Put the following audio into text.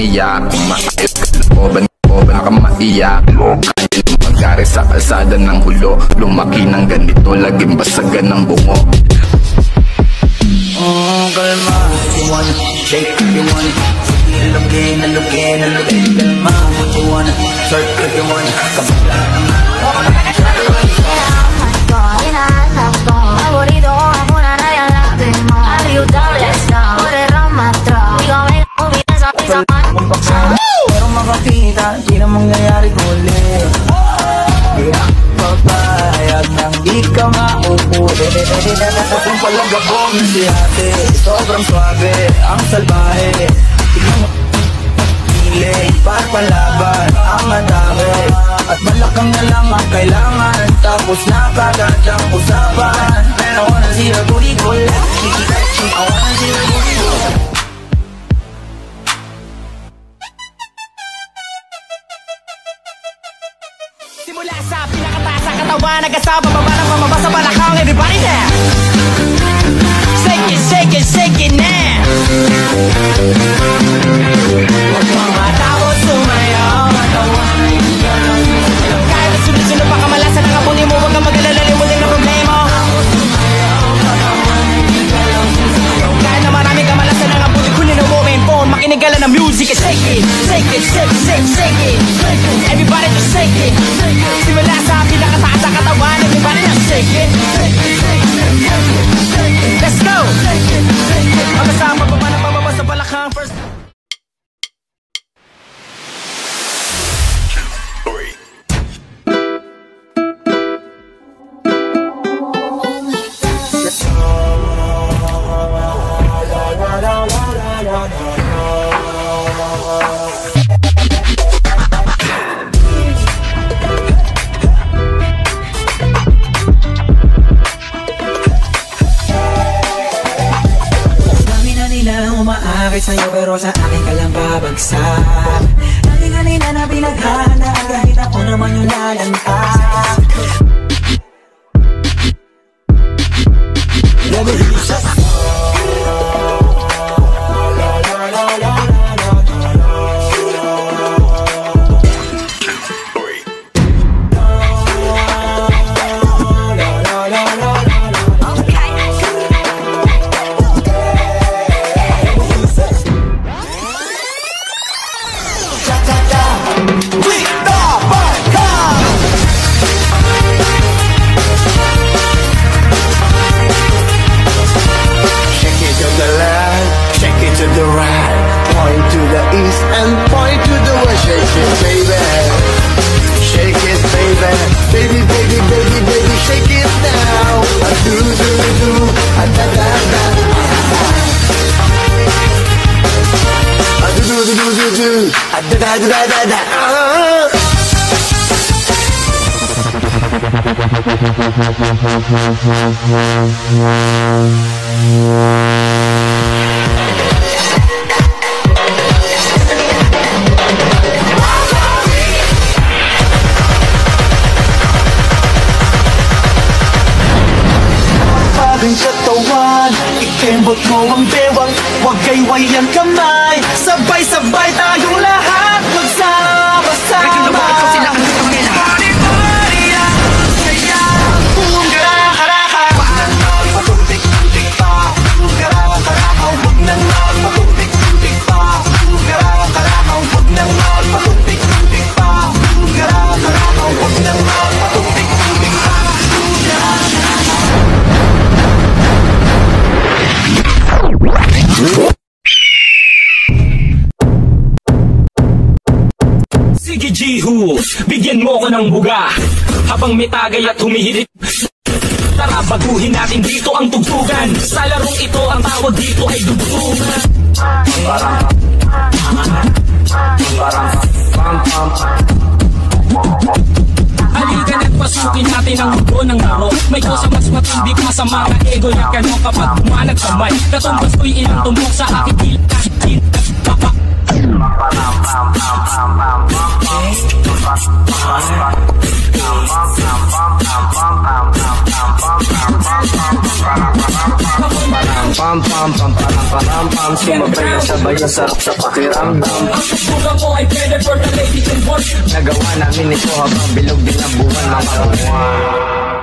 umiyak. Maayos ka looban, baka maiyak. Kaya magari sa kalsada ng hulo. Lumaki ng ganito, laging basagan ng bungo. Kalma, you wanna shake, you wanna alugin, kalma, you wanna surf, you wanna kabila. Favorito, una raya lágrima. Ayudables na, orerama atrás. Pero makakita, di na mangyayari ulit. Di na papayag nang di ka mauuli. Kung palagabong si ate, sobrang suabe, ang salbahe. Tignan mo, piling, palaban, ang madami. At malakang na lang ang kailangan. Tapos na kagad ang usapan. I wanna see her booty go left, I wanna see her booty go left. Simula sa pinakataas sa katawan, nag-asaba, bababa sa balakang. Everybody now, shake it, shake it, shake it now. Huwag mong matapos sumayaw. Kahit na sunod-sunod pa kamalasan ang abuti mo, huwag kang mag-alala, limutin ang problema. Kahit na maraming kamalasan ang abuti, kunin ang mobile phone, makinig ka lang ng music. Shake it, shake it, shake it, shake it, shake it. Everybody just shake it. Simula sa pinakataas sa katawan, everybody just shake it. Let's go! Magkasama pa man ang pababa sa balakang first. Sa'yo pero sa akin ka lang babagsak. Dati kanina na pinaghahanda, kahit ako naman yung lalantak. Let me hear you say ikembot mo ang bewang, huwag kaywayan kamay. Sabay-sabay tayong lahat magsama-sama. Sige Jihu, bigyan mo ko ng buga habang may tagay at humihirit. Tara baguhin natin dito ang tugtugan. Sa larong ito ang tawag dito ay dugtungan. Halika na't pasukin natin ang mundo ng laro. May kosa mas matindi pa sa mga ego na kano kapag umanag kamay. Katumbas ko'y ilang tumbok sa aking dil. pam pam pam pam pam pam. Sumabay na sabay ang sarap sa pakiramdam. Ang pagbuga mo ay pwede for the lady and boy. Nagawa namin ito habang bilog din ang buwan mga buwan.